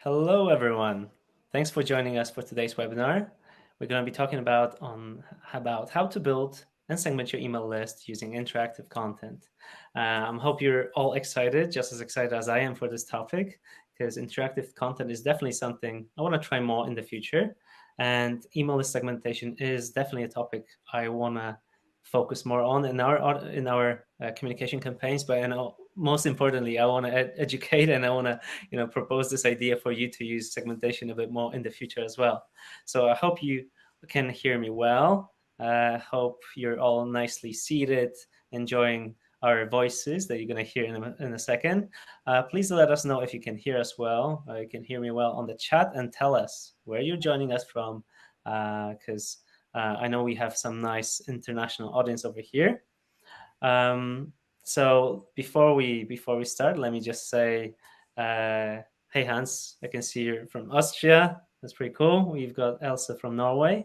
Hello, everyone. Thanks for joining us for today's webinar. We're going to be talking about how to build and segment your email list using interactive content. I hope you're all excited, just as excited as I am for this topic, because interactive content is definitely something I want to try more in the future. And email list segmentation is definitely a topic I want to focus more on in our communication campaigns. But most importantly, I want to educate and I want to propose this idea for you to use segmentation a bit more in the future as well. So I hope you can hear me well. I hope you're all nicely seated, enjoying our voices that you're going to hear in a second. Please let us know if you can hear us well, or you can hear me well on the chat, and tell us where you're joining us from, because I know we have some nice international audience over here. So before we start, let me just say, hey Hans, I can see you're from Austria. That's pretty cool. We've got Elsa from Norway.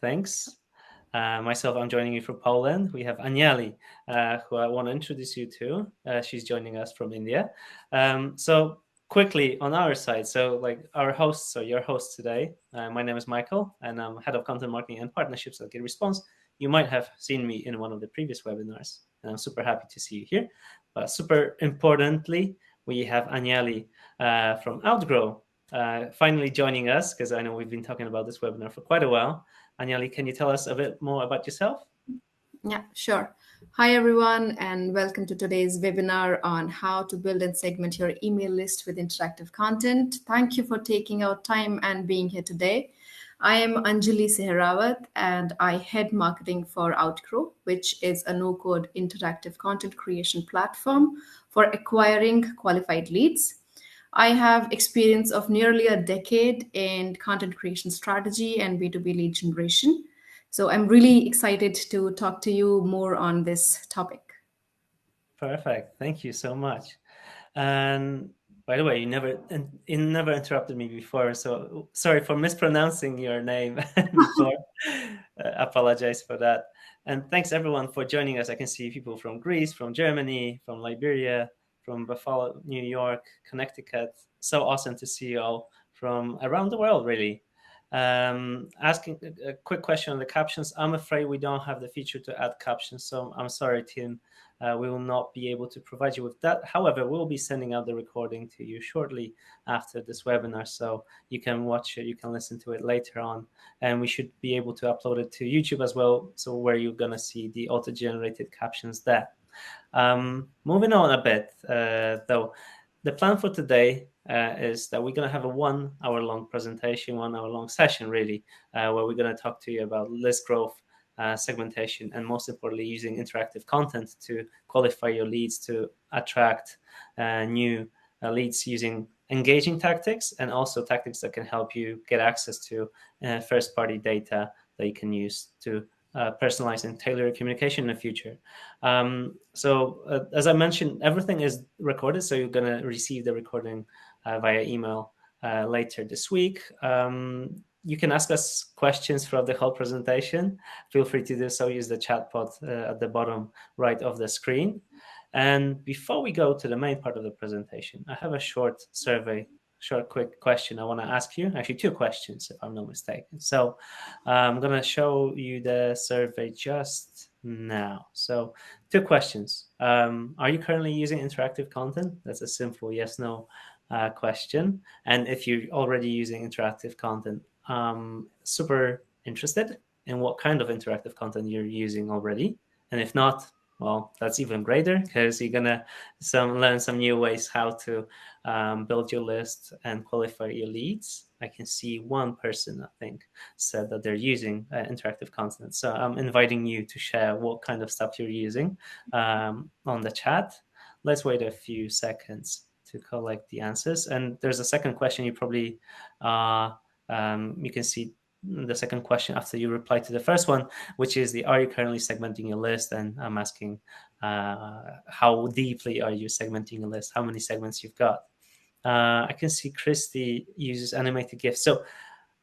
Thanks. Myself, I'm joining you from Poland. We have Aniali, who I want to introduce you to. She's joining us from India. So quickly on our side, so like our hosts, or your host today, my name is Michael, and I'm head of content marketing and partnerships at GetResponse. You might have seen me in one of the previous webinars, and I'm super happy to see you here. But super importantly, we have Aniali from Outgrow finally joining us, because I know we've been talking about this webinar for quite a while. Aniali, can you tell us a bit more about yourself? Yeah, sure. Hi, everyone, and welcome to today's webinar on how to build and segment your email list with interactive content. Thank you for taking out time and being here today. I am Anjali Sehrawat, and I head marketing for Outgrow, which is a no-code interactive content creation platform for acquiring qualified leads. I have experience of nearly a decade in content creation strategy and B2B lead generation. So I'm really excited to talk to you more on this topic. Perfect. Thank you so much. And by the way, you never interrupted me before, so sorry for mispronouncing your name before. Apologize for that. And thanks everyone for joining us. I can see people from Greece, from Germany, from Liberia, from Buffalo, New York, Connecticut. So awesome to see you all from around the world, really. Asking a quick question on the captions. I'm afraid we don't have the feature to add captions, so I'm sorry, team. We will not be able to provide you with that. However, we'll be sending out the recording to you shortly after this webinar, so you can watch it, you can listen to it later on, and we should be able to upload it to YouTube as well, so where you're going to see the auto-generated captions there. Moving on a bit, though, the plan for today is that we're going to have a 1 hour long presentation, 1 hour long session, really, where we're going to talk to you about list growth, segmentation, and most importantly, using interactive content to qualify your leads, to attract new leads using engaging tactics, and also tactics that can help you get access to first-party data that you can use to personalize and tailor your communication in the future. So as I mentioned, everything is recorded, so you're going to receive the recording via email later this week. You can ask us questions throughout the whole presentation. Feel free to do so. Use the chat pod at the bottom right of the screen. And before we go to the main part of the presentation, I have a short quick question I want to ask you. Actually, 2 questions, if I'm not mistaken. So I'm going to show you the survey just now. So 2 questions. Are you currently using interactive content? That's a simple yes/no question. And if you're already using interactive content, super interested in what kind of interactive content you're using already. And if not, well, that's even greater, because you're gonna learn some new ways how to build your list and qualify your leads. I can see 1 person, I think, said that they're using interactive content. So I'm inviting you to share what kind of stuff you're using on the chat. Let's wait a few seconds to collect the answers. And there's a second question you probably you can see the second question after you reply to the first one, which is are you currently segmenting your list? And I'm asking how deeply are you segmenting your list? How many segments you've got? I can see Christy uses animated GIFs. So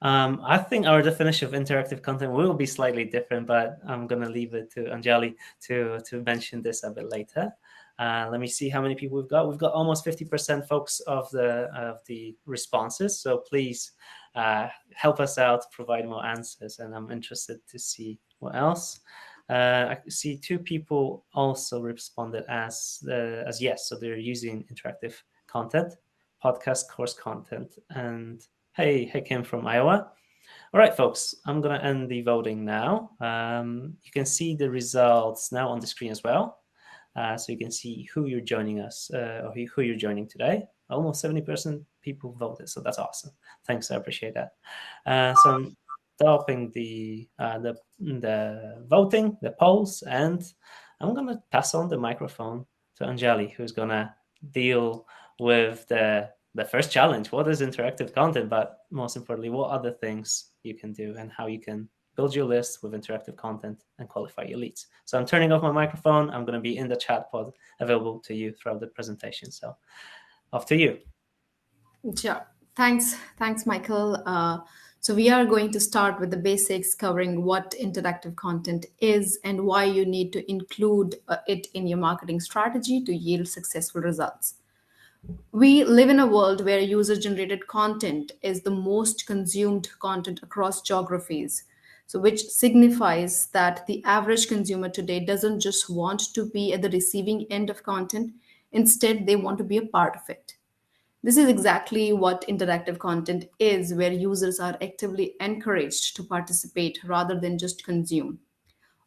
I think our definition of interactive content will be slightly different, but I'm going to leave it to Anjali to mention this a bit later. Let me see how many people we've got. We've got almost 50% folks of the responses. So please help us out, provide more answers, and I'm interested to see what else. I see two people also responded as yes, so they're using interactive content, podcast course content, and hey Kim from Iowa. All right, folks, I'm going to end the voting now. You can see the results now on the screen as well. So you can see who you're joining us or who you're joining today. Almost 70% people voted, so that's awesome. Thanks, I appreciate that. So I'm stopping the voting, the polls, and I'm going to pass on the microphone to Anjali, who's going to deal with the first challenge. What is interactive content? But most importantly, what other things you can do and how you can build your list with interactive content and qualify your leads. So I'm turning off my microphone. I'm going to be in the chat pod available to you throughout the presentation. So off to you. Sure. Thanks, Michael. So we are going to start with the basics, covering what interactive content is and why you need to include it in your marketing strategy to yield successful results. We live in a world where user generated content is the most consumed content across geographies. So, which signifies that the average consumer today doesn't just want to be at the receiving end of content, instead, they want to be a part of it. This is exactly what interactive content is, where users are actively encouraged to participate rather than just consume.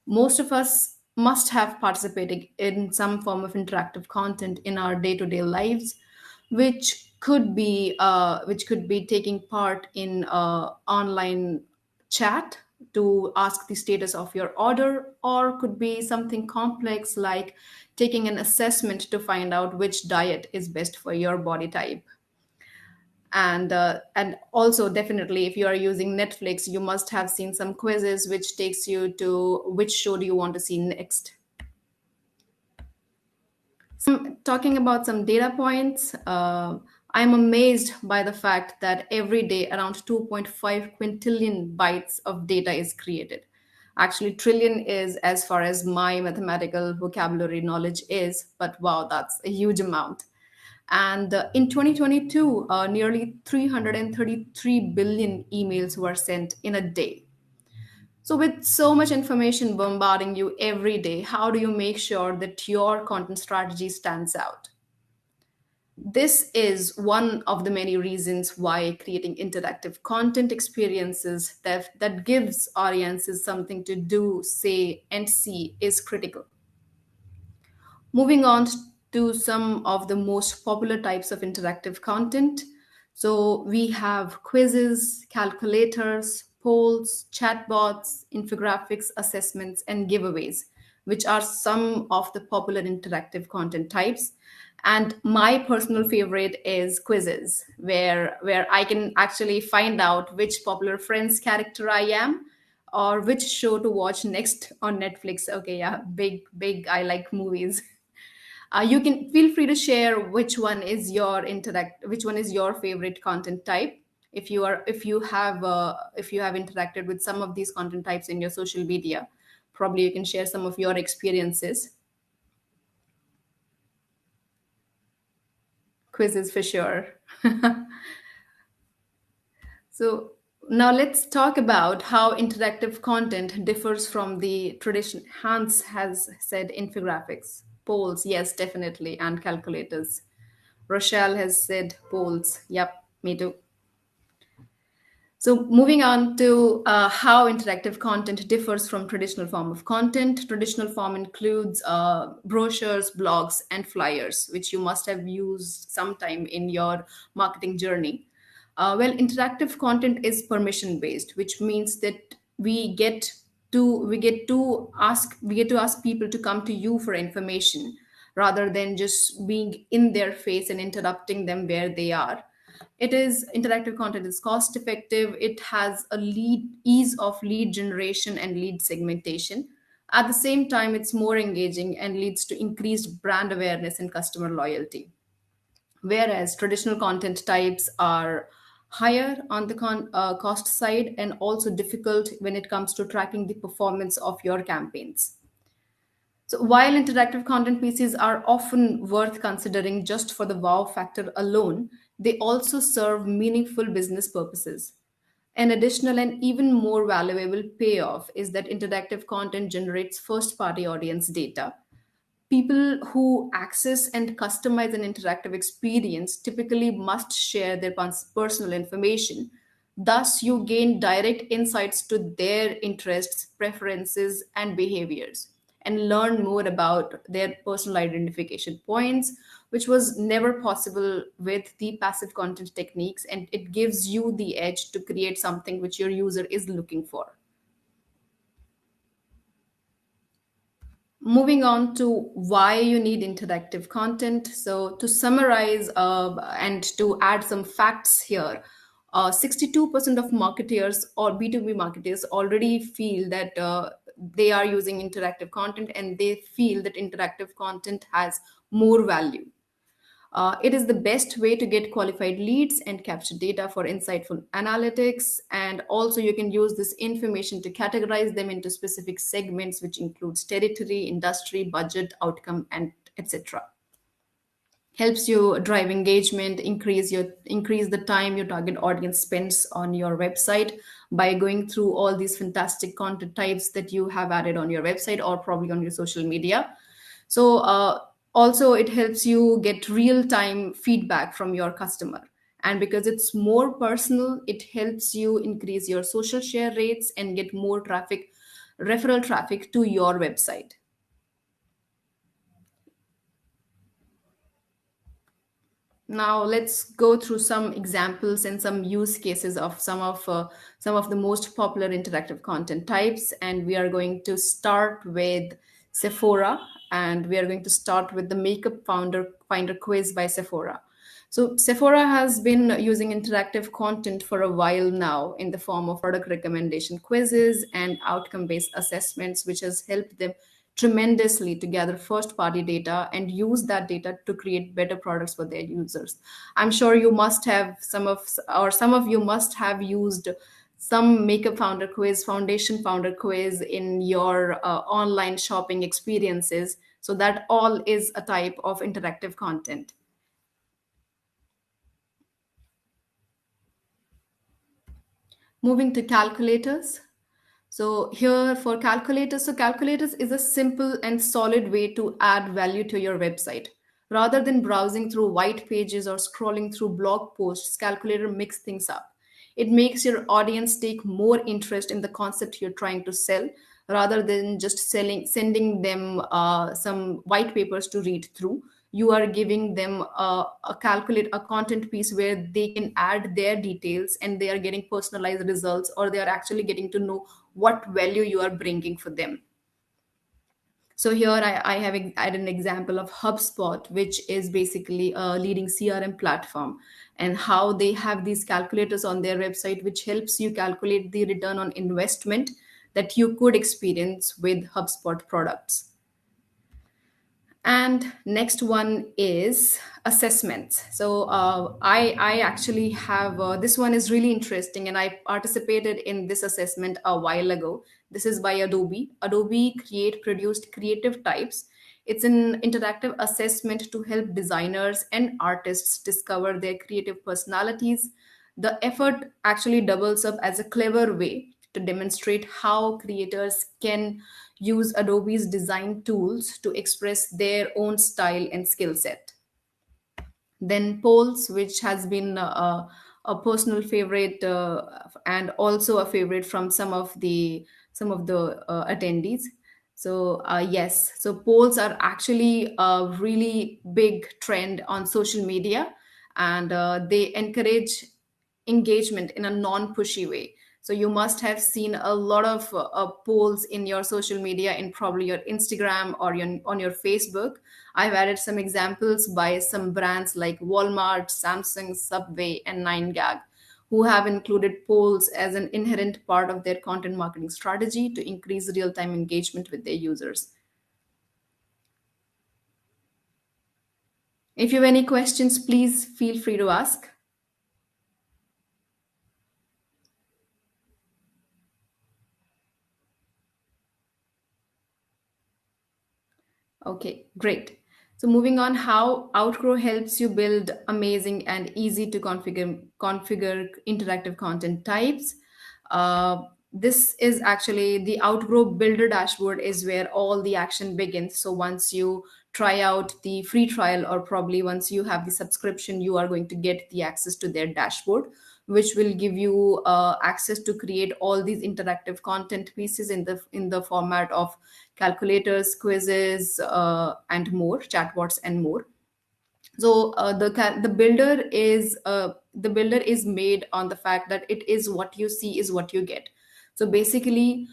Most of us must have participated in some form of interactive content in our day-to-day lives, which could be taking part in online chat to ask the status of your order, or could be something complex like taking an assessment to find out which diet is best for your body type. And also, definitely, if you are using Netflix, you must have seen some quizzes which takes you to which show do you want to see next. Talking about some data points, I'm amazed by the fact that every day around 2.5 quintillion bytes of data is created. Actually, trillion is as far as my mathematical vocabulary knowledge is, but wow, that's a huge amount. And in 2022, nearly 333 billion emails were sent in a day. So, with so much information bombarding you every day, how do you make sure that your content strategy stands out? This is one of the many reasons why creating interactive content experiences that gives audiences something to do, say, and see is critical. Moving on to some of the most popular types of interactive content. So we have quizzes, calculators, polls, chatbots, infographics, assessments, and giveaways, which are some of the popular interactive content types. And my personal favorite is quizzes, where I can actually find out which popular Friends character I am or which show to watch next on Netflix. Okay, yeah, big. I like movies. You can feel free to share which one is your favorite content type. If you have interacted with some of these content types in your social media, probably you can share some of your experiences. Quizzes for sure. So now let's talk about how interactive content differs from the tradition. Hans has said infographics, polls, yes, definitely, and calculators. Rochelle has said polls. Yep, me too. So moving on to how interactive content differs from traditional form of content. Traditional form includes brochures, blogs, and flyers, which you must have used sometime in your marketing journey. Well, interactive content is permission based, which means that we get to ask people to come to you for information rather than just being in their face and interrupting them where they are. It is interactive content is cost effective. It has a lead ease of lead generation and lead segmentation. At the same time, it's more engaging and leads to increased brand awareness and customer loyalty. Whereas traditional content types are higher on the cost side and also difficult when it comes to tracking the performance of your campaigns. So, while interactive content pieces are often worth considering just for the wow factor alone, they also serve meaningful business purposes. An additional and even more valuable payoff is that interactive content generates first party audience data. People who access and customize an interactive experience typically must share their personal information. Thus, you gain direct insights to their interests, preferences, and behaviors, and learn more about their personal identification points, which was never possible with the passive content techniques. And it gives you the edge to create something which your user is looking for. Moving on to why you need interactive content. So, to summarize and to add some facts here, 62% of marketers or B2B marketers already feel that they are using interactive content, and they feel that interactive content has more value. It is the best way to get qualified leads and capture data for insightful analytics. And also, you can use this information to categorize them into specific segments, which includes territory, industry, budget, outcome, and etc. Helps you drive engagement, increase the time your target audience spends on your website by going through all these fantastic content types that you have added on your website or probably on your social media. So also it helps you get real time feedback from your customer, and because it's more personal, it helps you increase your social share rates and get more traffic, referral traffic to your website. Now let's go through some examples and some use cases of some of the most popular interactive content types, and we are going to start with Sephora, and we are going to start with the makeup founder finder quiz by Sephora. So Sephora has been using interactive content for a while now in the form of product recommendation quizzes and outcome based assessments, which has helped them tremendously to gather first party data and use that data to create better products for their users. I'm sure you must have some of you must have used some makeup founder quiz, foundation founder quiz in your online shopping experiences. So that all is a type of interactive content. Moving to calculators. So here for calculators, so calculators is a simple and solid way to add value to your website. Rather than browsing through white pages or scrolling through blog posts, calculator mix things up. It makes your audience take more interest in the concept you're trying to sell, rather than just sending them some white papers to read through. You are giving them a content piece where they can add their details, and they are getting personalized results, or they are actually getting to know what value you are bringing for them. So here I have added an example of HubSpot, which is basically a leading CRM platform, and how they have these calculators on their website, which helps you calculate the return on investment that you could experience with HubSpot products. And next one is assessments. So I actually have this one is really interesting, and I participated in this assessment a while ago. This is by Adobe Create produced creative types. It's an interactive assessment to help designers and artists discover their creative personalities. The effort actually doubles up as a clever way to demonstrate how creators can use Adobe's design tools to express their own style and skill set. Then polls, which has been a personal favorite and also a favorite from some of the attendees. So yes, so polls are actually a really big trend on social media, and they encourage engagement in a non-pushy way. So you must have seen a lot of polls in your social media, in probably your Instagram or on your Facebook. I've added some examples by some brands like Walmart, Samsung, Subway, and 9gag, who have included polls as an inherent part of their content marketing strategy to increase real-time engagement with their users. If you have any questions, please feel free to ask. Okay, great. So moving on, how Outgrow helps you build amazing and easy to configure interactive content types. This is actually the Outgrow Builder dashboard is where all the action begins. So once you try out the free trial, or probably once you have the subscription, you are going to get the access to their dashboard, which will give you access to create all these interactive content pieces in the format of calculators, quizzes, and more, chatbots, and more. So the builder is made on the fact that it is what you see is what you get. So basically,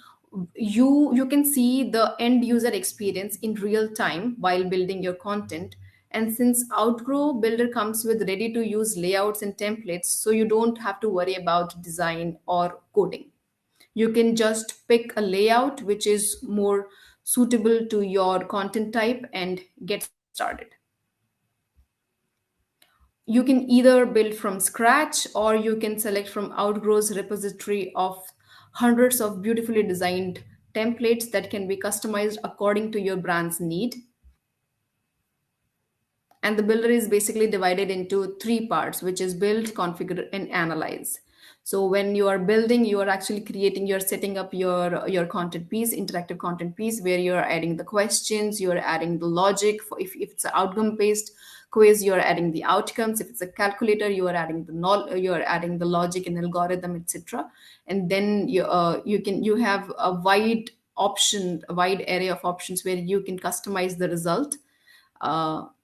you can see the end user experience in real time while building your content. And since Outgrow Builder comes with ready to use layouts and templates, so you don't have to worry about design or coding. You can just pick a layout which is more suitable to your content type and get started. You can either build from scratch, or you can select from Outgrow's repository of hundreds of beautifully designed templates that can be customized according to your brand's need. And the builder is basically divided into three parts, which is build, configure, and analyze. So when you are building, you are actually creating, you're setting up your content piece, interactive content piece, where you're adding the questions, you're adding the logic. For if it's an outcome based quiz, you're adding the outcomes. If it's a calculator, you are adding the you're adding the logic and algorithm, etc. And then you have a wide array of options where you can customize the result.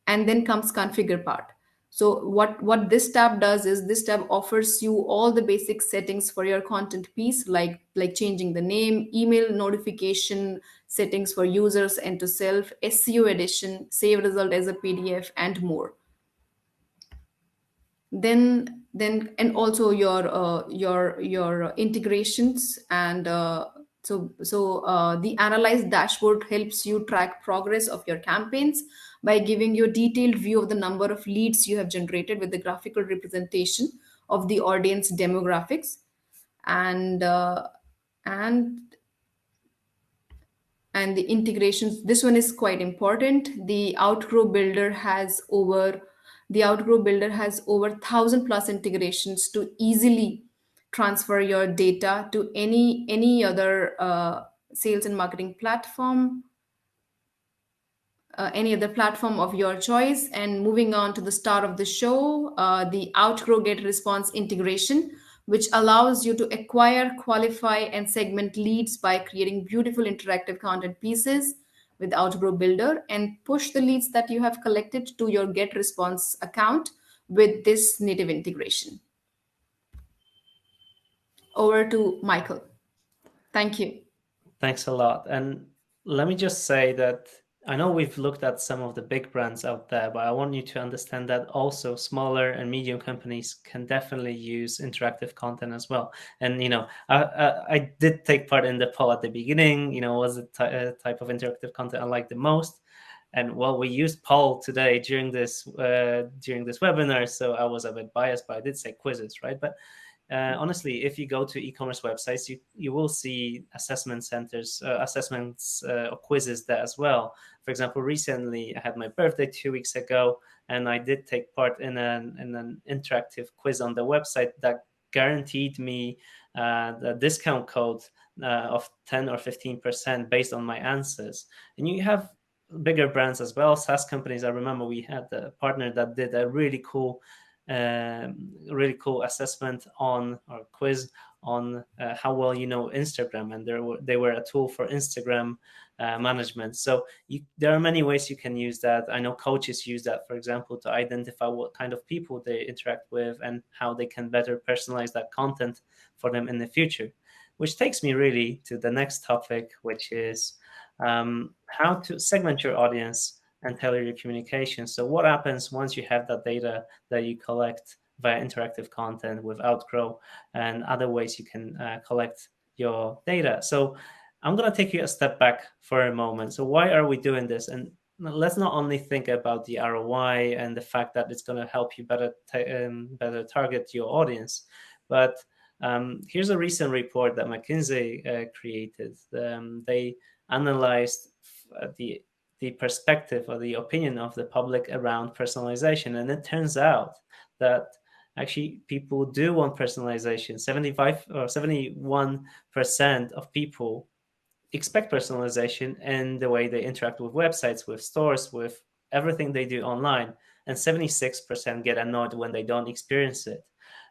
And then comes configure part. So what this tab does is, this tab offers you all the basic settings for your content piece, like changing the name, email notification settings for users and to self, SEO edition, save result as a PDF, and more. Then and also your integrations. And the analyzed dashboard helps you track progress of your campaigns by giving you a detailed view of the number of leads you have generated with the graphical representation of the audience demographics. And uh, and and the integrations, this one is quite important. The Outgrow builder has over 1,000 plus integrations to easily transfer your data to any other sales and marketing platform, any other platform of your choice. And moving on to the start of the show, the Outgrow Get Response integration, which allows you to acquire, qualify, and segment leads by creating beautiful interactive content pieces with Outgrow Builder, and push the leads that you have collected to your Get Response account with this native integration. Over to Michael. Thank you. Thanks a lot. And let me just say that I know we've looked at some of the big brands out there, but I want you to understand that also smaller and medium companies can definitely use interactive content as well. And I did take part in the poll at the beginning. Was the type of interactive content I like the most? And well, we used poll today during this webinar, so I was a bit biased, but I did say quizzes, right? But honestly, if you go to e-commerce websites, you will see assessment centers, assessments, or quizzes there as well. For example, recently I had my birthday 2 weeks ago, and I did take part in an interactive quiz on the website that guaranteed me the discount code of 10 or 15% based on my answers. And you have bigger brands as well, SaaS companies. I remember we had a partner that did a really cool assessment on, or quiz on, how well you know Instagram, and they were a tool for Instagram management. So there are many ways you can use that. I know coaches use that, for example, to identify what kind of people they interact with and how they can better personalize that content for them in the future. Which takes me really to the next topic, which is how to segment your audience and tailor your communication. So what happens once you have that data that you collect via interactive content with Outgrow and other ways you can collect your data? So I'm going to take you a step back for a moment. So why are we doing this? And let's not only think about the ROI and the fact that it's going to help you better target your audience, but here's a recent report that McKinsey created. They analyzed the the perspective or the opinion of the public around personalization. And it turns out that actually people do want personalization. 75 or 71% of people expect personalization in the way they interact with websites, with stores, with everything they do online. And 76% get annoyed when they don't experience it.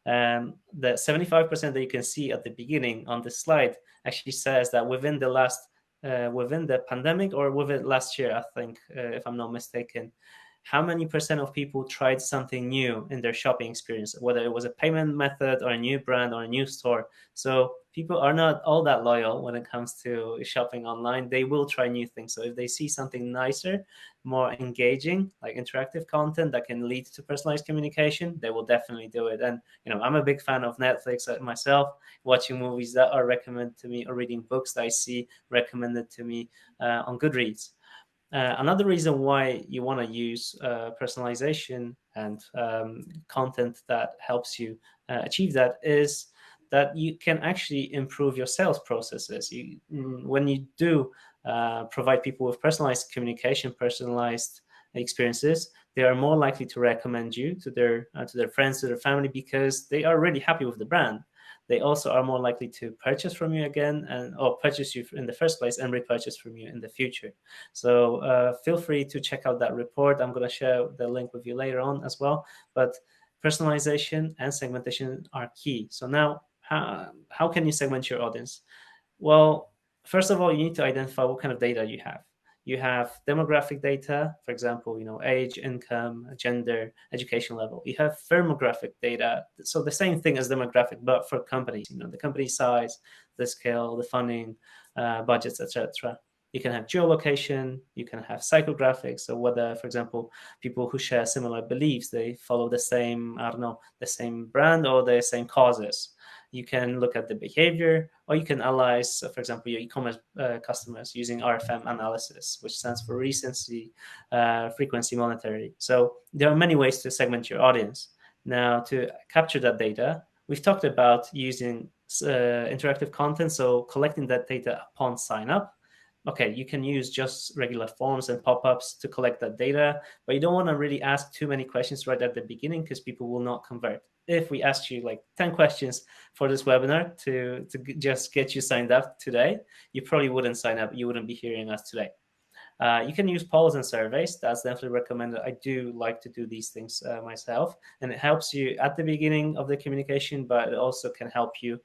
The 75% that you can see at the beginning on the slide actually says that within the pandemic or within last year, I think, if I'm not mistaken, how many percent of people tried something new in their shopping experience, whether it was a payment method or a new brand or a new store. So people are not all that loyal when it comes to shopping online. They will try new things. So if they see something nicer, more engaging, like interactive content that can lead to personalized communication, they will definitely do it. And I'm a big fan of Netflix myself, watching movies that are recommended to me or reading books that I see recommended to me on Goodreads. Another reason why you want to use personalization and content that helps you achieve that is that you can actually improve your sales processes. When you do provide people with personalized communication, personalized experiences, they are more likely to recommend you to their friends, to their family, because they are really happy with the brand. They also are more likely to purchase from you again, and or purchase you in the first place and repurchase from you in the future. So feel free to check out that report. I'm going to share the link with you later on as well. But personalization and segmentation are key. So now, how can you segment your audience? Well, first of all, you need to identify what kind of data you have. You have demographic data, for example, age, income, gender, education level. You have firmographic data, so the same thing as demographic, but for companies. The company size, the scale, the funding, budgets, etc. You can have geolocation. You can have psychographics. So whether, for example, people who share similar beliefs, they follow the same, I don't know, the same brand or the same causes. You can look at the behavior, or you can analyze, for example, your e-commerce customers using RFM analysis, which stands for recency, frequency monitoring. So there are many ways to segment your audience. Now, to capture that data, we've talked about using interactive content, so collecting that data upon sign up. Okay, you can use just regular forms and pop-ups to collect that data, but you don't want to really ask too many questions right at the beginning, because people will not convert. If we asked you like 10 questions for this webinar to just get you signed up today, you probably wouldn't sign up. You wouldn't be hearing us today. You can use polls and surveys. That's definitely recommended. I do like to do these things myself, and it helps you at the beginning of the communication, but it also can help you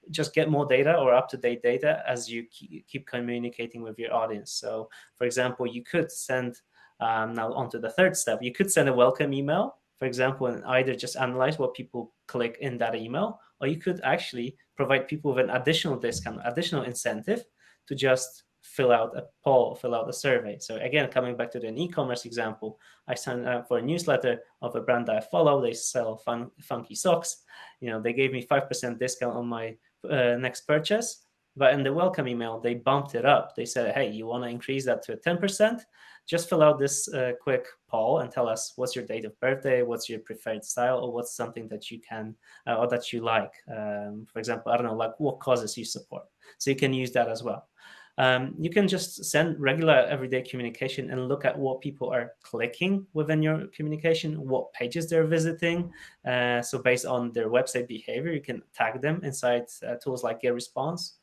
just get more data or up-to-date data as you keep communicating with your audience. So, for example, you could send, now on to the third step, you could send a welcome email, for example, and either just analyze what people click in that email, or you could actually provide people with an additional discount, additional incentive to just fill out a poll, fill out a survey. So again, coming back to the e-commerce example, I signed up for a newsletter of a brand that I follow. They sell funky socks. They gave me 5% discount on my next purchase. But in the welcome email, they bumped it up. They said, hey, you want to increase that to 10%? Just fill out this quick poll and tell us what's your date of birthday, what's your preferred style, or what's something that you can or that you like. For example, I don't know, like what causes you support. So you can use that as well. You can just send regular everyday communication and look at what people are clicking within your communication, what pages they're visiting. So based on their website behavior, you can tag them inside tools like GetResponse.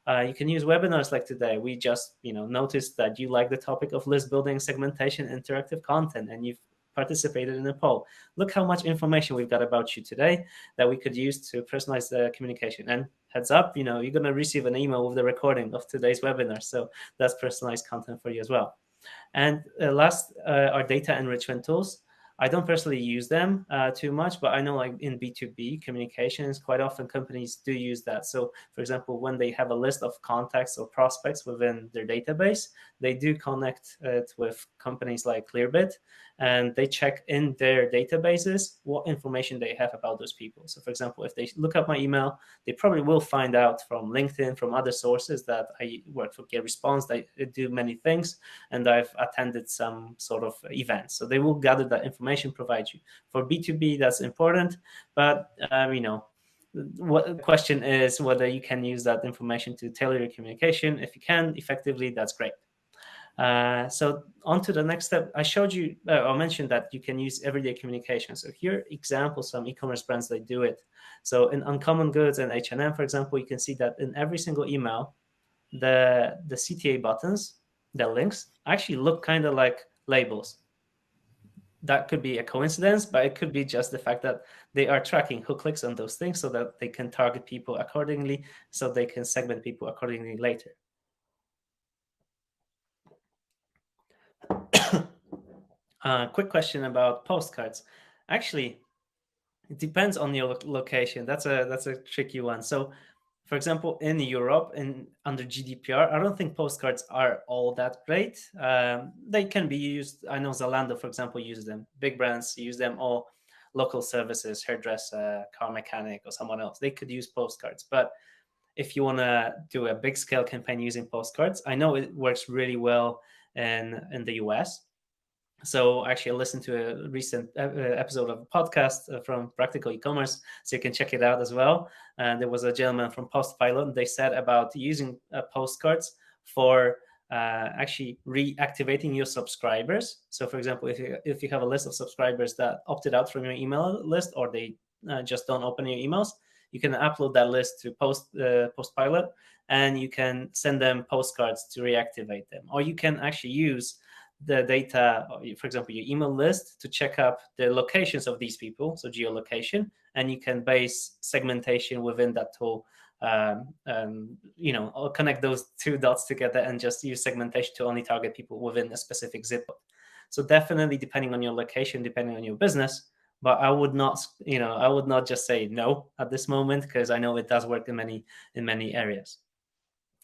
You can use webinars like today. We just noticed that you like the topic of list building, segmentation, interactive content, and you've participated in a poll. Look how much information we've got about you today that we could use to personalize the communication. And heads up, you're going to receive an email with the recording of today's webinar. So that's personalized content for you as well. And last are data enrichment tools. I don't personally use them too much, but I know like in B2B communications, quite often companies do use that. So for example, when they have a list of contacts or prospects within their database, they do connect it with companies like Clearbit, and they check in their databases what information they have about those people. So for example, if they look up my email, they probably will find out from LinkedIn, from other sources, that I work for GetResponse, I do many things, and I've attended some sort of events. So they will gather that information, provide you. For B2B, that's important, but what the question is whether you can use that information to tailor your communication. If you can effectively, that's great. So on to the next step. I mentioned that you can use everyday communication. So here examples, some e-commerce brands, they do it. So in Uncommon Goods and H&M, for example, you can see that in every single email, the CTA buttons, the links, actually look kind of like labels. That could be a coincidence, but it could be just the fact that they are tracking who clicks on those things so that they can target people accordingly, so they can segment people accordingly later. Quick question about postcards. Actually, it depends on your location. That's a tricky one. So, for example, in Europe, under GDPR, I don't think postcards are all that great. They can be used. I know Zalando, for example, uses them. Big brands use them, or local services, hairdresser, car mechanic, or someone else. They could use postcards. But if you want to do a big scale campaign using postcards, I know it works really well in the US. So actually, I listened to a recent episode of a podcast from Practical E-commerce, so you can check it out as well. And there was a gentleman from Postpilot, and they said about using postcards for actually reactivating your subscribers. So, for example, if you have a list of subscribers that opted out from your email list, or they just don't open your emails, you can upload that list to Postpilot, and you can send them postcards to reactivate them, or you can actually use the data, for example, your email list, to check up the locations of these people, so geolocation, and you can base segmentation within that tool. Or connect those two dots together and just use segmentation to only target people within a specific zip code. So definitely, depending on your location, depending on your business, but I would not just say no at this moment, because I know it does work in many areas.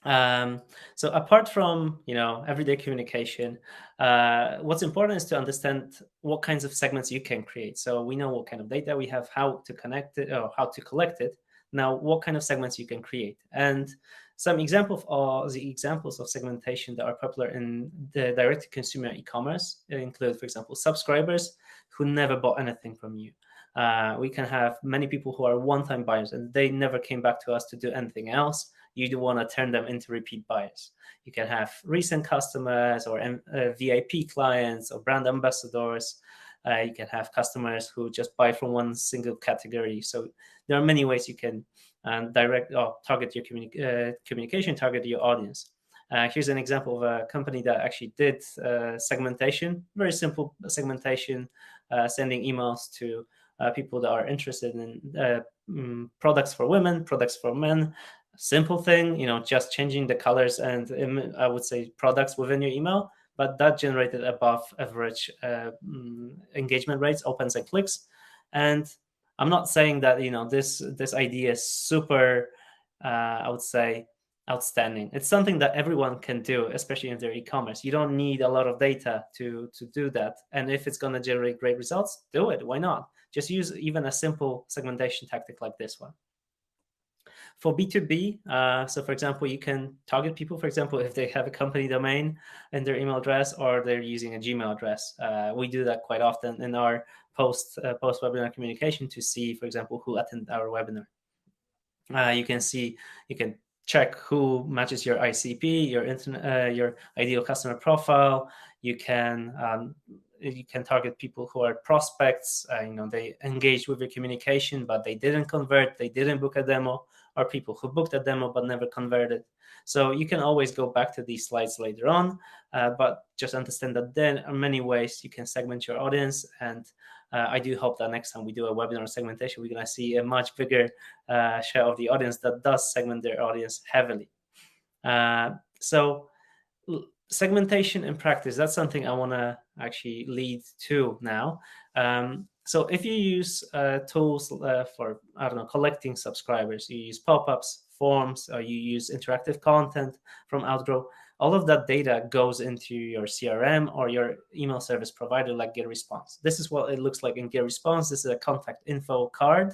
So apart from everyday communication, what's important is to understand what kinds of segments you can create. So we know what kind of data we have, how to connect it, or how to collect it. Now, what kind of segments you can create, and some examples are the examples of segmentation that are popular in the direct-to-consumer e-commerce include, for example, subscribers who never bought anything from you. We can have many people who are one-time buyers and they never came back to us to do anything else. You do want to turn them into repeat buyers. You can have recent customers, or VIP clients, or brand ambassadors. You can have customers who just buy from one single category. So there are many ways you can direct or target your communication, target your audience. Here's an example of a company that actually did segmentation, very simple segmentation, sending emails to people that are interested in products for women, products for men. Simple thing, just changing the colors and I would say products within your email, but that generated above average engagement rates, opens and clicks. And I'm not saying that this idea is super, I would say, outstanding. It's something that everyone can do, especially in their e-commerce. You don't need a lot of data to do that, and if it's going to generate great results, do it. Why not? Just use even a simple segmentation tactic like this one. For B2B, so for example, you can target people, for example, if they have a company domain in their email address, or they're using a Gmail address. We do that quite often in our post-webinar communication to see, for example, who attended our webinar. You can check who matches your ICP, your ideal customer profile. You can target people who are prospects. They engaged with your communication, but they didn't convert, they didn't book a demo, or people who booked a demo but never converted. So you can always go back to these slides later on, but just understand that there are many ways you can segment your audience. And I do hope that next time we do a webinar segmentation, we're going to see a much bigger share of the audience that does segment their audience heavily. So segmentation in practice, that's something I want to actually lead to now. So if you use tools for, I don't know, collecting subscribers, you use pop-ups, forms, or you use interactive content from Outgrow, all of that data goes into your CRM or your email service provider like GetResponse. This is what it looks like in GetResponse. This is a contact info card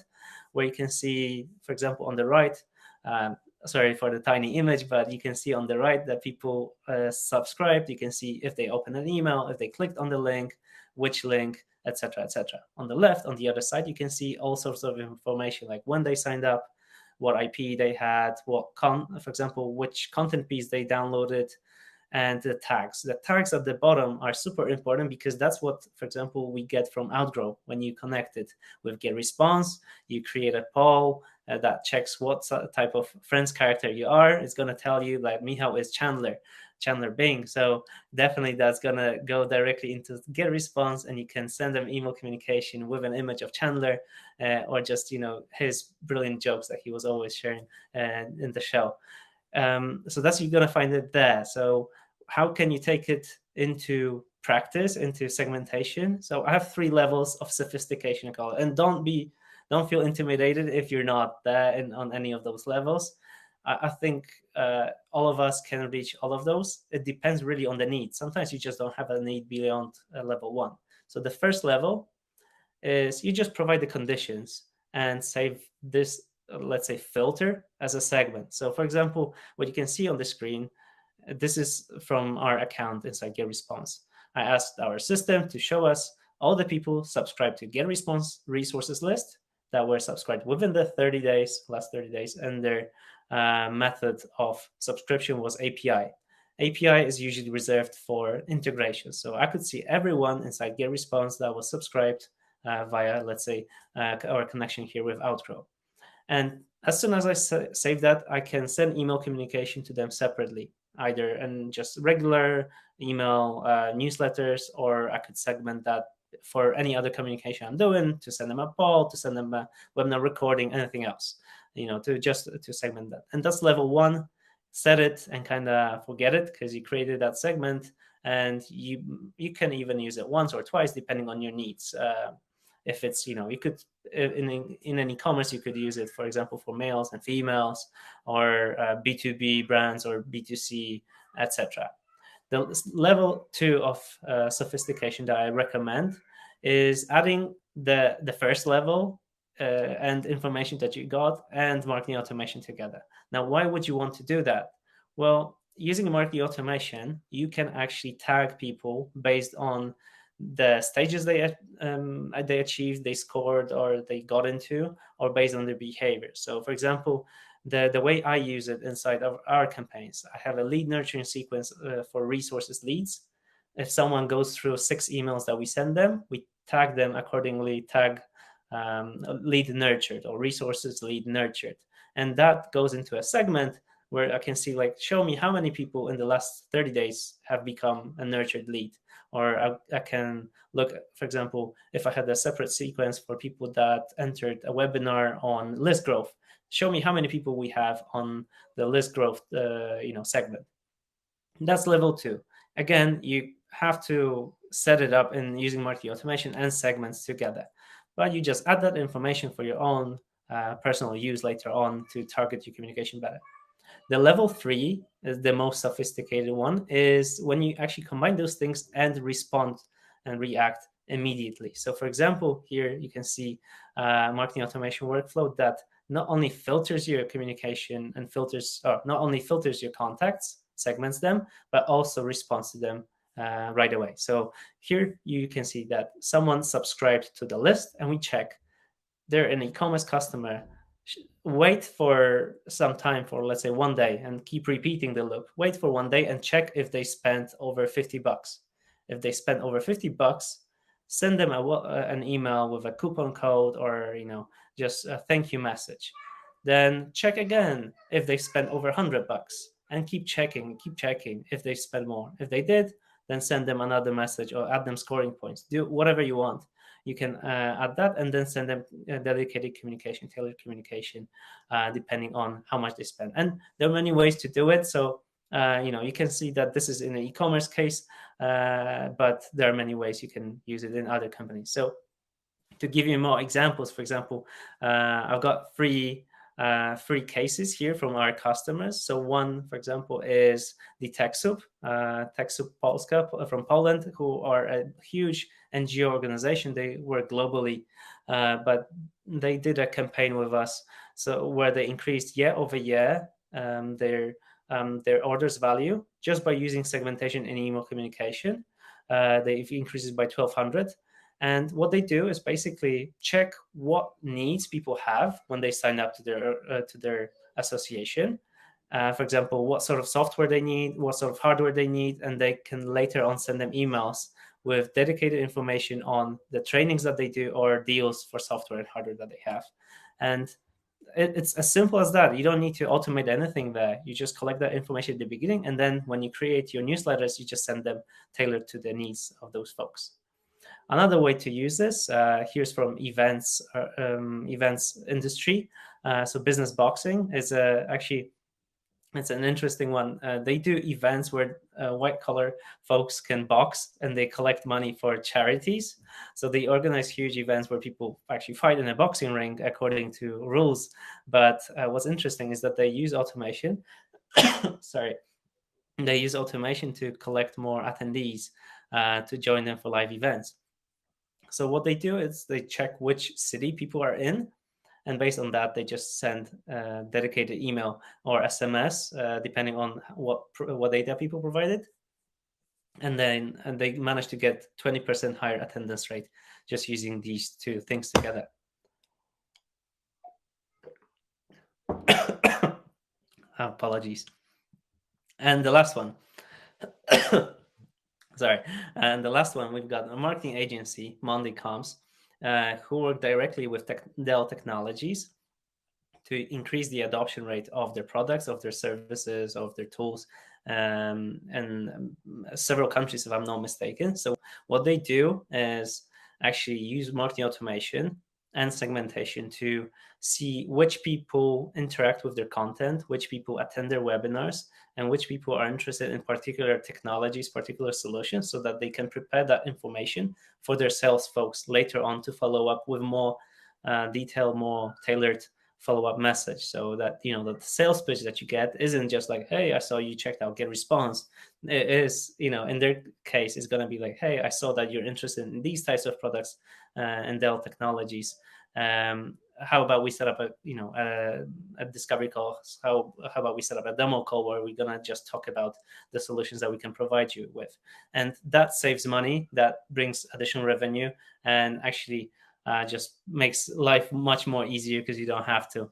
where you can see, for example, on the right, sorry for the tiny image, but you can see on the right that people subscribed. You can see if they opened an email, if they clicked on the link, which link, etc., etc. On the left, on the other side, you can see all sorts of information, like when they signed up, what IP they had, for example, which content piece they downloaded, and the tags. The tags at the bottom are super important because that's what, for example, we get from Outgrow. When you connect it with GetResponse, you create a poll that checks what type of friends character you are. It's going to tell you like Michał is Chandler Bing. So definitely that's going to go directly into GetResponse, and you can send them email communication with an image of Chandler, or just, his brilliant jokes that he was always sharing in the show. So that's, you're going to find it there. So how can you take it into practice, into segmentation? So I have 3 levels of sophistication, I call it. And don't feel intimidated if you're not there on any of those levels. I think all of us can reach all of those. It depends really on the need. Sometimes you just don't have a need beyond level 1. So the first level is you just provide the conditions and save this, let's say, filter as a segment. So for example, what you can see on the screen, this is from our account inside GetResponse. I asked our system to show us all the people subscribed to GetResponse resources list that were subscribed within the last 30 days, and their method of subscription was API. API is usually reserved for integration. So I could see everyone inside GetResponse that was subscribed via, let's say, our connection here with Outgrow. And as soon as I save that, I can send email communication to them separately, either in just regular email newsletters, or I could segment that for any other communication I'm doing, to send them a poll, to send them a webinar recording, anything else, to segment that. And that's level 1. Set it and kind of forget it, because you created that segment, and you can even use it once or twice depending on your needs. If it's, you could, in an e-commerce, you could use it, for example, for males and females, or B2B brands, or B2C, etc. The level 2 of sophistication that I recommend is adding the first level and information that you got and marketing automation together. Now, why would you want to do that? Well, using marketing automation, you can actually tag people based on the stages they achieved, they scored, or they got into, or based on their behavior. So, for example, the way I use it inside of our campaigns, I have a lead nurturing sequence for resources leads. If someone goes through 6 emails that we send them, we tag them accordingly, tag lead nurtured, or resources lead nurtured. And that goes into a segment where I can see, like, show me how many people in the last 30 days have become a nurtured lead. Or I can look, for example, if I had a separate sequence for people that entered a webinar on list growth, show me how many people we have on the list growth segment. That's level 2. Again, you have to set it up in using marketing automation and segments together, but you just add that information for your own personal use later on to target your communication better. The level 3 is the most sophisticated one, is when you actually combine those things and respond and react immediately. So for example, here you can see marketing automation workflow that not only filters your communication and not only filters your contacts, segments them, but also responds to them right away. So here you can see that someone subscribed to the list, and we check they're an e-commerce customer. Wait for some time, for let's say 1 day, and keep repeating the loop. Wait for 1 day and check if they spent over $50. If they spent over $50, send them an email with a coupon code, or just a thank you message. Then check again if they spent over $100, and keep checking if they spent more. If they did, then send them another message or add them scoring points. Do whatever you want. You can add that, and then send them dedicated communication, tailored communication, depending on how much they spend. And there are many ways to do it. So you can see that this is in an e-commerce case, but there are many ways you can use it in other companies. So to give you more examples, for example, I've got three cases here from our customers. So one, for example, is the TechSoup Polska from Poland, who are a huge NGO organization. They work globally, but they did a campaign with us, so where they increased year over year their orders value just by using segmentation and email communication. They've increased it by 1,200. And what they do is basically check what needs people have when they sign up to their association, for example, what sort of software they need, what sort of hardware they need, and they can later on send them emails with dedicated information on the trainings that they do or deals for software and hardware that they have. And it's as simple as that. You don't need to automate anything there. You just collect that information at the beginning, and then when you create your newsletters, you just send them tailored to the needs of those folks. Another way to use this, here's from events industry. So business boxing is actually it's an interesting one. They do events where white collar folks can box and they collect money for charities. So they organize huge events where people actually fight in a boxing ring according to rules. But what's interesting is that they use automation. Sorry, they use automation to collect more attendees to join them for live events. So what they do is they check which city people are in, and based on that, they just send a dedicated email or SMS, depending on what data people provided, and they managed to get 20% higher attendance rate just using these two things together. Apologies. And the last one. Sorry. And the last one, we've got a marketing agency, Monday Comms, who work directly with Dell Technologies to increase the adoption rate of their products, of their services, of their tools, and several countries, if I'm not mistaken. So what they do is actually use marketing automation and segmentation to see which people interact with their content, which people attend their webinars, and which people are interested in particular technologies, particular solutions, so that they can prepare that information for their sales folks later on to follow up with more detailed, more tailored follow-up message, so that the sales pitch that you get isn't just like, hey, I saw you checked out GetResponse. It is, in their case, it's going to be like, hey, I saw that you're interested in these types of products and Dell Technologies. How about we set up a discovery call? How about we set up a demo call where we're gonna just talk about the solutions that we can provide you with? And that saves money, that brings additional revenue, and actually just makes life much more easier because you don't have to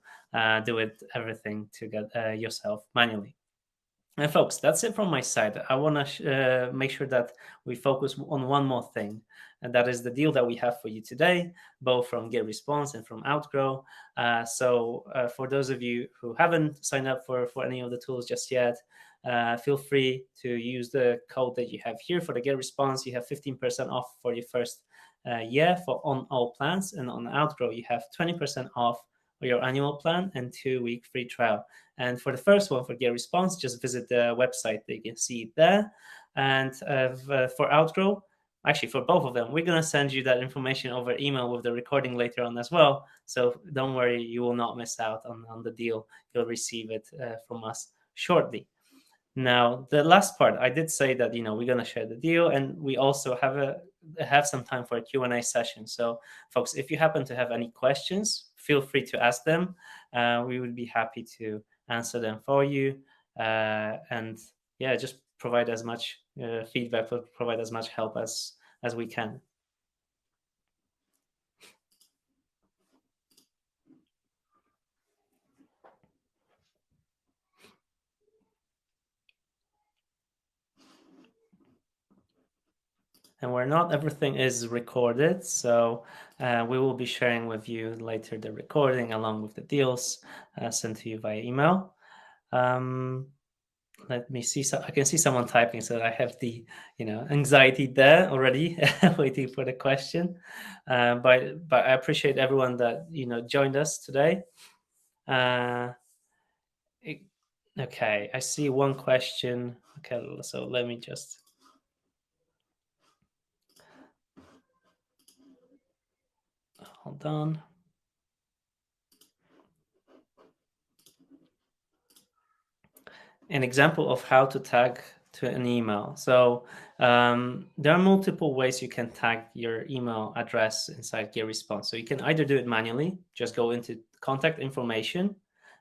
do everything to get yourself manually. And folks, that's it from my side. I want to make sure that we focus on one more thing, and that is the deal that we have for you today, both from GetResponse and from Outgrow. So for those of you who haven't signed up for any of the tools just yet, feel free to use the code that you have here for the GetResponse. You have 15% off for your first year on all plans, and on Outgrow you have 20% off for your annual plan and 2-week free trial. And for the first one, for GetResponse, just visit the website that you can see there. And for Outgrow, actually for both of them, we're going to send you that information over email with the recording later on as well. So don't worry, you will not miss out on the deal. You'll receive it from us shortly. Now, the last part, I did say that we're going to share the deal, and we also have some time for a Q&A session. So, folks, if you happen to have any questions, feel free to ask them. We would be happy to answer them for you, and yeah, just provide as much feedback, provide as much help as we can. And where not everything is recorded, so we will be sharing with you later the recording along with the deals sent to you via email. Let me see. So I can see someone typing, so I have the anxiety there already, waiting for the question. But I appreciate everyone that joined us today. Okay, I see one question. Okay, so let me just. Hold on. An example of how to tag to an email. So there are multiple ways you can tag your email address inside GetResponse. So you can either do it manually, just go into contact information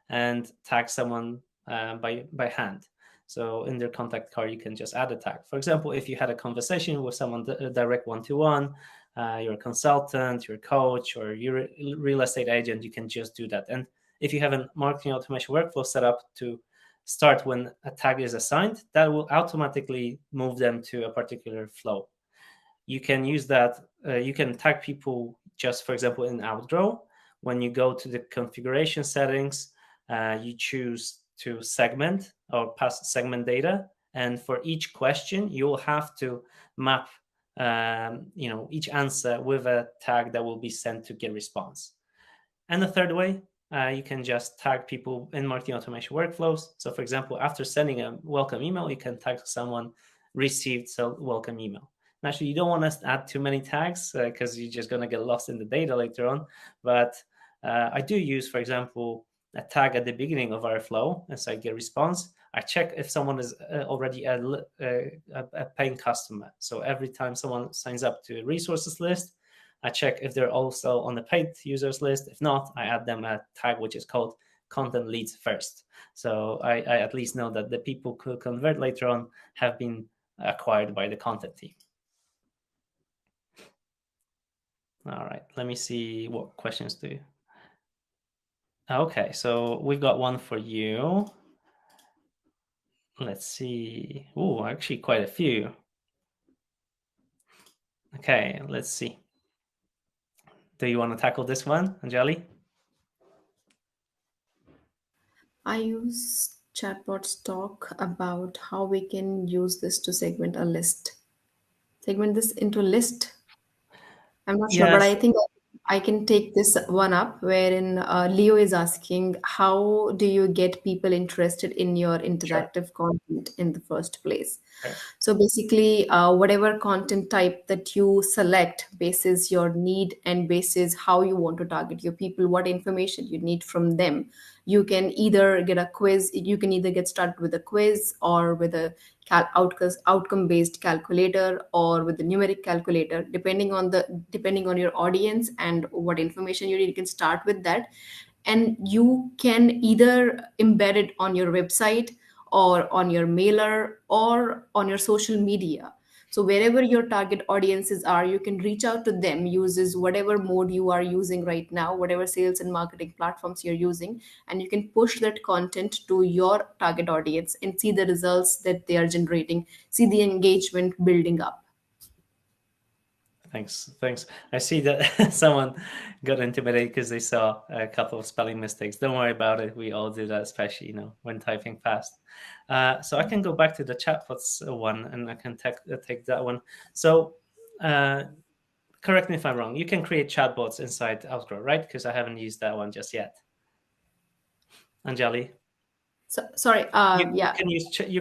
and tag someone by hand. So in their contact card, you can just add a tag. For example, if you had a conversation with someone direct one-to-one, you're a consultant, you're a coach, or you're a real estate agent, you can just do that. And if you have a marketing automation workflow set up to start when a tag is assigned, that will automatically move them to a particular flow. You can use that. You can tag people just, for example, in Outgrow. When you go to the configuration settings, you choose to segment or pass segment data. And for each question, you'll have to map each answer with a tag that will be sent to GetResponse. And the third way, you can just tag people in marketing automation workflows. So for example, after sending a welcome email, you can tag someone received so welcome email. Actually, you don't want to add too many tags because you're just going to get lost in the data later on. But I do use, for example, a tag at the beginning of our flow inside GetResponse. I check if someone is already a paying customer. So every time someone signs up to a resources list, I check if they're also on the paid users list. If not, I add them a tag which is called content leads first. So I at least know that the people who convert later on have been acquired by the content team. All right, let me see what questions do. Okay, so we've got one for you. Let's see. Oh, actually quite a few. Okay, let's see. Do you want to tackle this one, Anjali? I use chatbots talk about how we can use this to segment a list. Segment this into a list. I'm not sure, but Yes. I think I can take this one up wherein Leo is asking, how do you get people interested in your Sure. interactive content in the first place? Sure. So basically, whatever content type that you select bases your need and bases how you want to target your people, what information you need from them. You can either get a quiz, you can either get started with a quiz or with a outcome based calculator or with the numeric calculator, depending on your audience and what information you need. You can start with that, and you can either embed it on your website or on your mailer or on your social media. So wherever your target audiences are, you can reach out to them, uses whatever mode you are using right now, whatever sales and marketing platforms you're using, and you can push that content to your target audience and see the results that they are generating, see the engagement building up. Thanks. I see that someone got intimidated because they saw a couple of spelling mistakes. Don't worry about it. We all do that, especially when typing fast. So I can go back to the chatbots one, and I can take that one. So uh, correct me if I'm wrong. You can create chatbots inside Outgrow, right? Because I haven't used that one just yet. Anjali, So sorry, you yeah. can you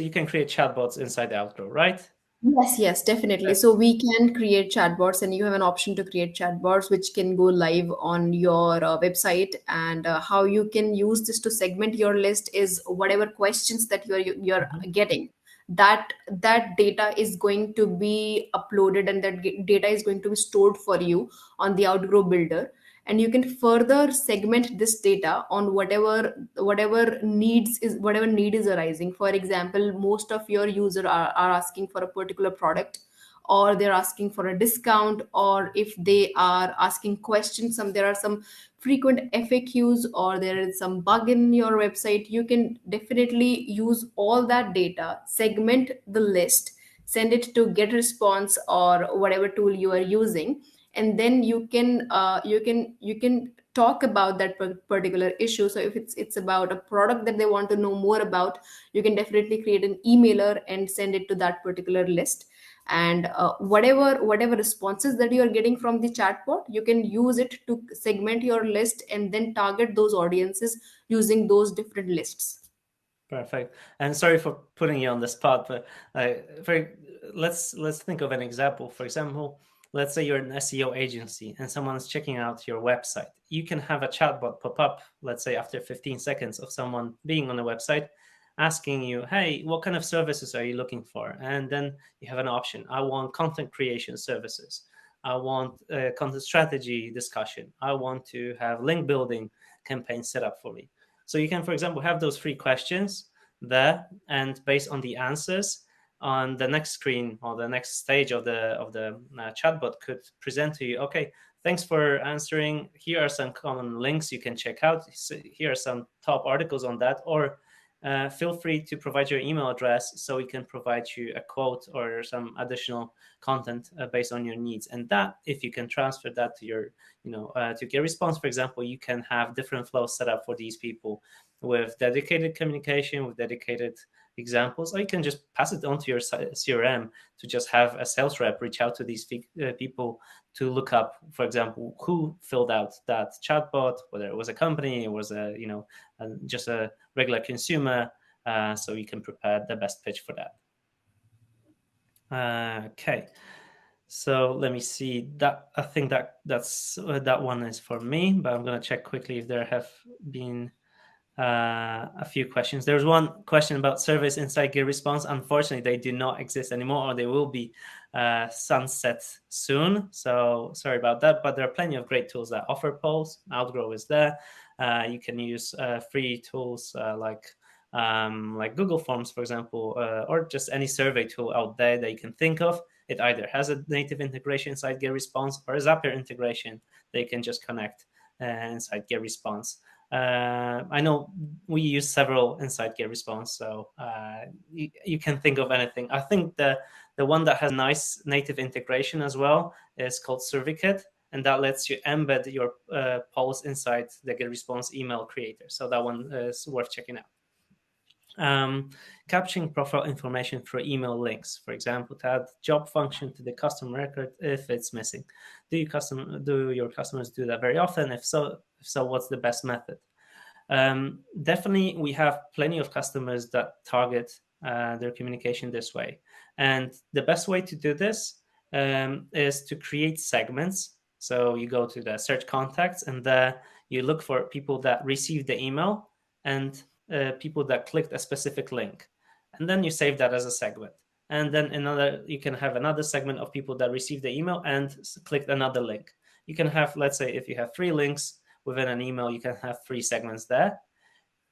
can create chatbots inside Outgrow, right? Yes, definitely. So we can create chatbots, and you have an option to create chatbots which can go live on your website. And how you can use this to segment your list is whatever questions that you're Mhm. getting. That data is going to be uploaded, and that data is going to be stored for you on the Outgrow Builder, and you can further segment this data on whatever need is arising. For example, most of your users are asking for a particular product, or they're asking for a discount, or if they are asking questions, there are some frequent FAQs, or there is some bug in your website. You can definitely use all that data, segment the list, send it to GetResponse or whatever tool you are using, and then you can talk about that particular issue. So if it's about a product that they want to know more about, you can definitely create an emailer and send it to that particular list. And whatever responses that you are getting from the chatbot, you can use it to segment your list and then target those audiences using those different lists. Perfect. And sorry for putting you on the spot, but very let's think of an example. For example, let's say you're an SEO agency and someone's checking out your website. You can have a chatbot pop up, let's say after 15 seconds of someone being on the website, asking you, "Hey, what kind of services are you looking for?" And then you have an option. I want content creation services. I want content strategy discussion. I want to have link building campaign set up for me. So you can, for example, have those three questions there, and based on the answers on the next screen or the next stage of the chatbot could present to you, okay, thanks for answering. Here are some common links you can check out. Here are some top articles on that, or feel free to provide your email address so we can provide you a quote or some additional content based on your needs. And that, if you can transfer that to your, to GetResponse, for example, you can have different flows set up for these people with dedicated communication, with dedicated examples, or you can just pass it on to your CRM to just have a sales rep reach out to these people to look up, for example, who filled out that chatbot, whether it was a company, it was just a regular consumer, so you can prepare the best pitch for that. Okay, so let me see. That I think that one is for me, but I'm gonna check quickly if there have been a few questions. There's one question about surveys inside GetResponse. Unfortunately, they do not exist anymore, or they will be sunset soon. So sorry about that. But there are plenty of great tools that offer polls. Outgrow is there. You can use free tools like Google Forms, for example, or just any survey tool out there that you can think of. It either has a native integration inside GetResponse or a Zapier integration. They can just connect inside GetResponse. I know we use several inside GetResponse, so you can think of anything. I think the one that has nice native integration as well is called Certificate, and that lets you embed your polls inside the GetResponse email creator. So that one is worth checking out. Capturing profile information through email links, for example, to add job function to the customer record if it's missing. Do your customers do that very often? If so, what's the best method? Definitely, we have plenty of customers that target their communication this way, and the best way to do this is to create segments. So you go to the search contacts, and there you look for people that received the email and people that clicked a specific link, and then you save that as a segment. And then you can have another segment of people that received the email and clicked another link. You can have, let's say, if you have 3 links within an email, you can have 3 segments there.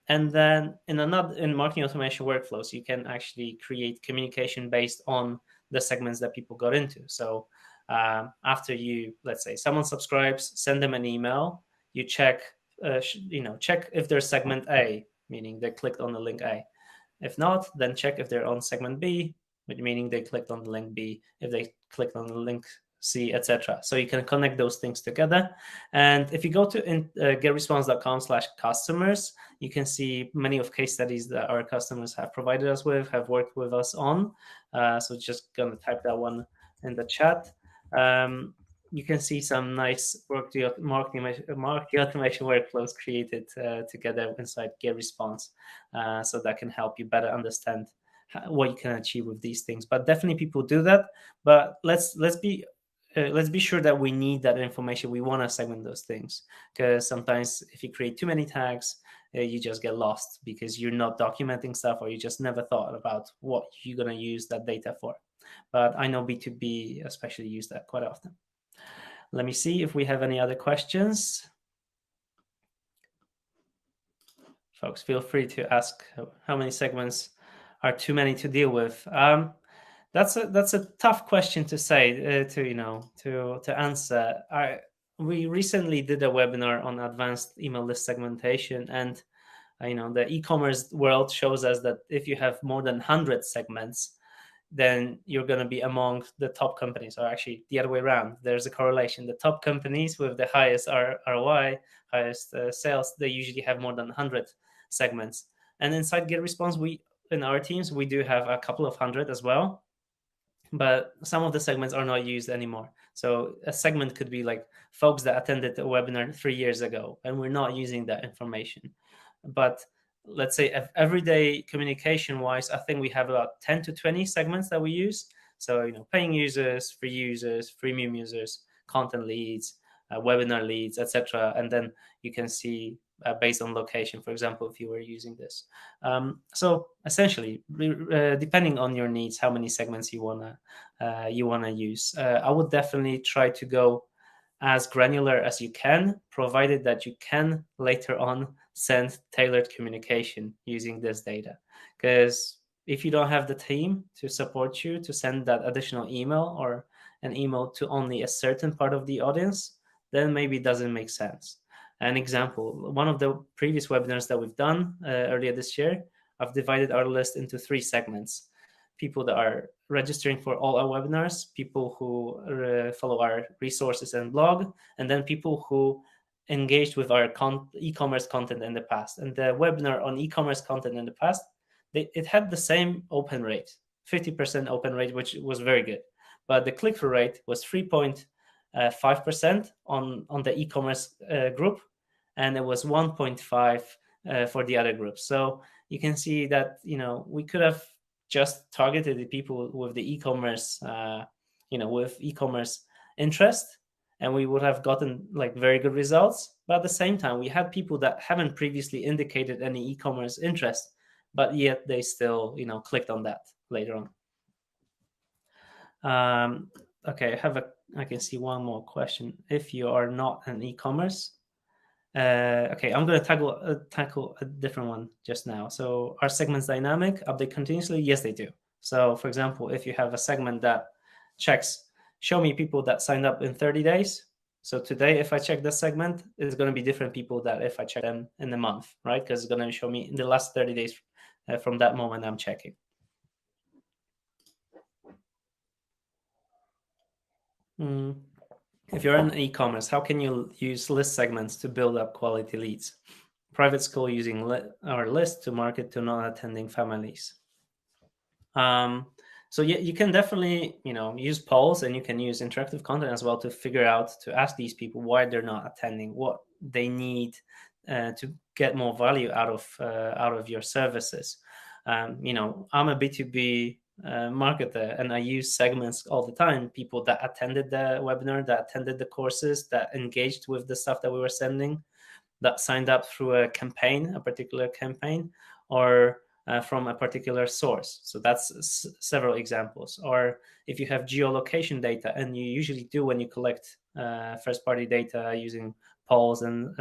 And then in marketing automation workflows, you can actually create communication based on the segments that people got into. So after let's say someone subscribes, send them an email. You check if they're segment A, meaning they clicked on the link A. If not, then check if they're on segment B, meaning they clicked on the link B. If they clicked on the link C, etc. So you can connect those things together. And if you go to getresponse.com/customers, you can see many of case studies that our customers have provided us with, have worked with us on. So just going to type that one in the chat. You can see some nice marketing automation workflows created together inside GetResponse. So that can help you better understand what you can achieve with these things. But definitely people do that. But let's be sure that we need that information. We want to segment those things, because sometimes if you create too many tags, you just get lost because you're not documenting stuff, or you just never thought about what you're going to use that data for. But I know B2B especially use that quite often. Let me see if we have any other questions. Folks, feel free to ask how many segments are too many to deal with. That's a tough question to say to answer. We recently did a webinar on advanced email list segmentation, and the e-commerce world shows us that if you have more than 100 segments, then you're going to be among the top companies, or actually the other way around. There's a correlation. The top companies with the highest ROI, highest sales, they usually have more than 100 segments. And inside GetResponse, in our teams, we do have a couple of 100 as well, but some of the segments are not used anymore. So a segment could be like folks that attended a webinar 3 years ago, and we're not using that information. But let's say everyday communication wise, I think we have about 10 to 20 segments that we use. So paying users, free users, freemium users, content leads, webinar leads, etc. And then you can see based on location, for example, if you were using this. So essentially, depending on your needs, how many segments you wanna use. I would definitely try to go as granular as you can, provided that you can later on send tailored communication using this data. Because if you don't have the team to support you to send that additional email, or an email to only a certain part of the audience, then maybe it doesn't make sense. An example, one of the previous webinars that we've done earlier this year, I've divided our list into 3 segments: people that are registering for all our webinars, people who follow our resources and blog, and then people who engaged with our e-commerce content in the past. And the webinar on e-commerce content in the past, it had the same open rate, 50% open rate, which was very good. But the click-through rate was 3.5% on the e-commerce group, and it was 1.5 for the other groups. So you can see that we could have just targeted the people with the e-commerce, with e-commerce interest, and we would have gotten like very good results. But at the same time, we had people that haven't previously indicated any e-commerce interest, but yet they still clicked on that later on. Okay, I can see one more question. If you are not an e-commerce, okay, I'm going to tackle a different one just now. So are segments dynamic? Update continuously? Yes, they do. So for example, if you have a segment that checks, show me people that signed up in 30 days. So today, if I check this segment, it's going to be different people that if I check them in a month, right? Because it's going to show me in the last 30 days from that moment I'm checking. If you're in e-commerce, how can you use list segments to build up quality leads? Private school using our list to market to non-attending families. So yeah, you can definitely use polls, and you can use interactive content as well to figure out, to ask these people why they're not attending, what they need to get more value out of your services. I'm a B2B marketer, and I use segments all the time. People that attended the webinar, that attended the courses, that engaged with the stuff that we were sending, that signed up through a particular campaign, or from a particular source. So that's several examples. Or if you have geolocation data, and you usually do when you collect first-party data using polls and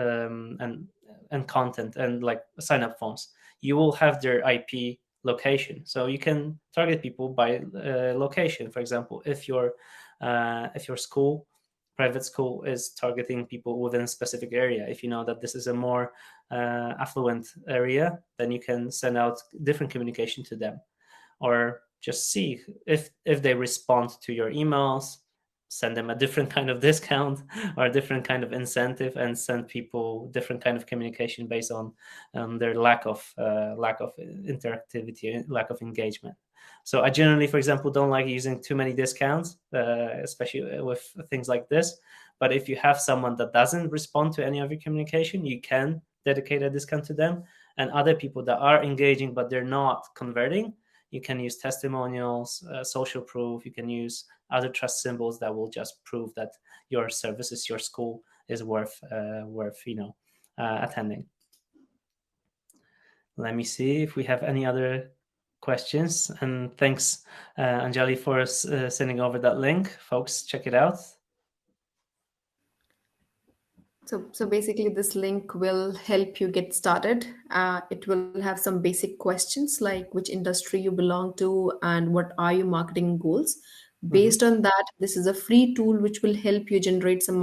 content and like sign-up forms, you will have their IP location. So you can target people by location. For example, if your private school is targeting people within a specific area, if you know that this is a more affluent area, then you can send out different communication to them, or just see if they respond to your emails, send them a different kind of discount or a different kind of incentive, and send people different kind of communication based on their lack of interactivity, lack of engagement. So I generally, for example, don't like using too many discounts, especially with things like this. But if you have someone that doesn't respond to any of your communication, you can dedicate a discount to them. And other people that are engaging but they're not converting, you can use testimonials, social proof. You can use other trust symbols that will just prove that your services, your school is worth attending. Let me see if we have any other questions. And thanks, Anjali, for sending over that link. Folks, check it out. So basically, this link will help you get started. It will have some basic questions like which industry you belong to and what are your marketing goals. Based on that, this is a free tool which will help you generate some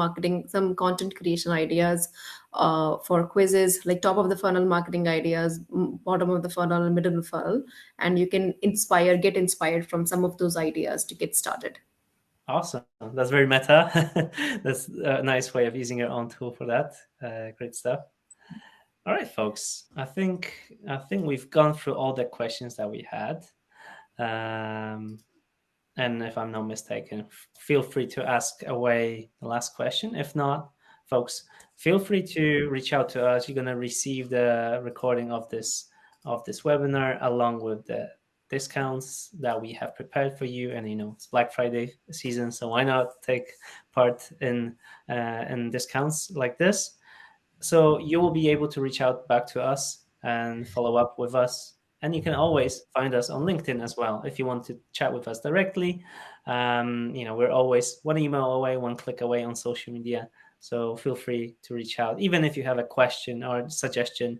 content creation ideas for quizzes, like top of the funnel marketing ideas, bottom of the funnel, middle of the funnel, and you can get inspired from some of those ideas to get started. Awesome. That's very meta. That's a nice way of using your own tool for that. Great stuff. All right, folks. I think we've gone through all the questions that we had. And if I'm not mistaken, feel free to ask away the last question. If not, folks, feel free to reach out to us. You're going to receive the recording of this webinar along with the discounts that we have prepared for you. And it's Black Friday season, so why not take part in discounts like this? So you will be able to reach out back to us and follow up with us. And you can always find us on LinkedIn as well if you want to chat with us directly. We're always one email away, one click away on social media. So feel free to reach out. Even if you have a question or suggestion,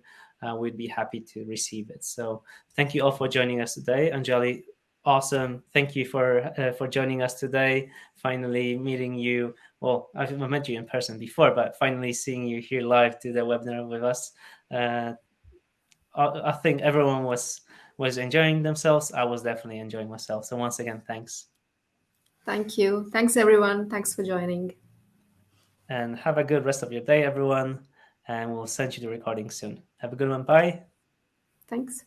we'd be happy to receive it. So thank you all for joining us today. Anjali, awesome. Thank you for joining us today. Finally meeting you. Well, I've met you in person before, but finally seeing you here live to the webinar with us. I think everyone was enjoying themselves. I was definitely enjoying myself. So once again, thanks, Thank you. Thanks, everyone. Thanks for joining. and have a good rest of your day, everyone. And we'll send you the recording soon. Have a good one. Bye. Thanks.